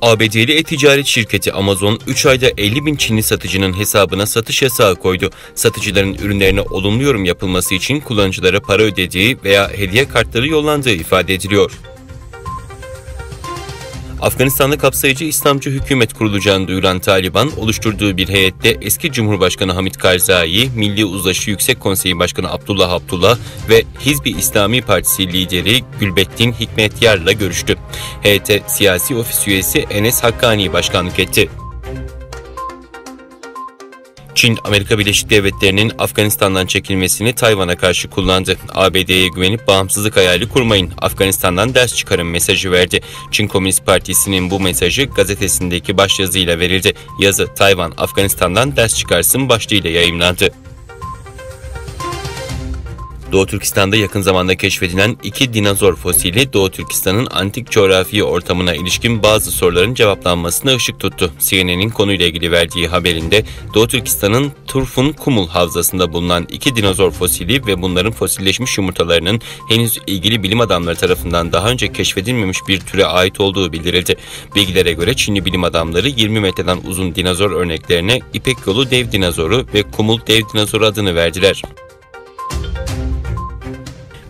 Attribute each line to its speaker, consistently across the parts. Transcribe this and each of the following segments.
Speaker 1: ABD'li e-ticaret şirketi Amazon 3 ayda 50 bin Çinli satıcının hesabına satış yasağı koydu. Satıcıların ürünlerine olumlu yorum yapılması için kullanıcılara para ödediği veya hediye kartları yollandığı ifade ediliyor. Afganistan'da kapsayıcı İslamcı hükümet kurulacağını duyuran Taliban, oluşturduğu bir heyette eski Cumhurbaşkanı Hamid Karzai, Milli Uzlaşı Yüksek Konseyi Başkanı Abdullah Abdullah ve Hizb-i İslami Partisi lideri Gülbettin Hikmetyar'la görüştü. Heyete siyasi ofis üyesi Enes Hakkani başkanlık etti. Çin, Amerika Birleşik Devletleri'nin Afganistan'dan çekilmesini Tayvan'a karşı kullandı. ABD'ye güvenip bağımsızlık hayali kurmayın, Afganistan'dan ders çıkarın mesajı verdi. Çin Komünist Partisi'nin bu mesajı gazetesindeki başyazıyla verildi. Yazı Tayvan, Afganistan'dan ders çıkarsın başlığıyla yayımlandı. Doğu Türkistan'da yakın zamanda keşfedilen 2 dinozor fosili Doğu Türkistan'ın antik coğrafi ortamına ilişkin bazı soruların cevaplanmasına ışık tuttu. CNN'in konuyla ilgili verdiği haberinde Doğu Türkistan'ın Turfun Kumul Havzası'nda bulunan 2 dinozor fosili ve bunların fosilleşmiş yumurtalarının henüz ilgili bilim adamları tarafından daha önce keşfedilmemiş bir türe ait olduğu bildirildi. Bilgilere göre Çinli bilim adamları 20 metreden uzun dinozor örneklerine İpek Yolu dev dinozoru ve Kumul dev dinozoru adını verdiler.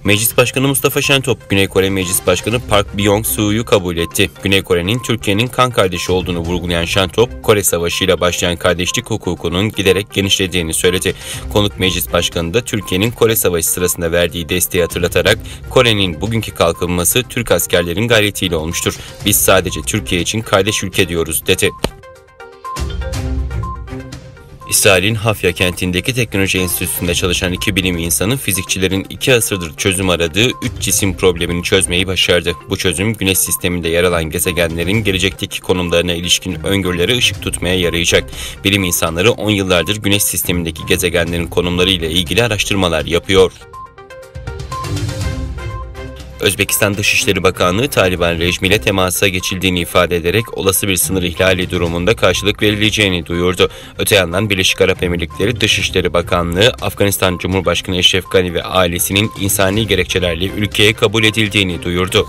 Speaker 1: Meclis Başkanı Mustafa Şentop, Güney Kore Meclis Başkanı Park Byung-soo'yu kabul etti. Güney Kore'nin Türkiye'nin kan kardeşi olduğunu vurgulayan Şentop, Kore Savaşı ile başlayan kardeşlik hukukunun giderek genişlediğini söyledi. Konuk Meclis Başkanı da Türkiye'nin Kore Savaşı sırasında verdiği desteği hatırlatarak Kore'nin bugünkü kalkınması Türk askerlerin gayretiyle olmuştur. Biz sadece Türkiye için kardeş ülke diyoruz dedi. İsrail'in Hafya kentindeki teknoloji enstitüsünde çalışan 2 bilim insanı fizikçilerin 2 asırdır çözüm aradığı 3 cisim problemini çözmeyi başardı. Bu çözüm Güneş sisteminde yer alan gezegenlerin gelecekteki konumlarına ilişkin öngörülere ışık tutmaya yarayacak. Bilim insanları 10 yıllardır Güneş sistemindeki gezegenlerin konumları ile ilgili araştırmalar yapıyor. Özbekistan Dışişleri Bakanlığı Taliban rejimiyle temasa geçildiğini ifade ederek olası bir sınır ihlali durumunda karşılık verileceğini duyurdu. Öte yandan Birleşik Arap Emirlikleri Dışişleri Bakanlığı Afganistan Cumhurbaşkanı Eşref Gani ve ailesinin insani gerekçelerle ülkeye kabul edildiğini duyurdu.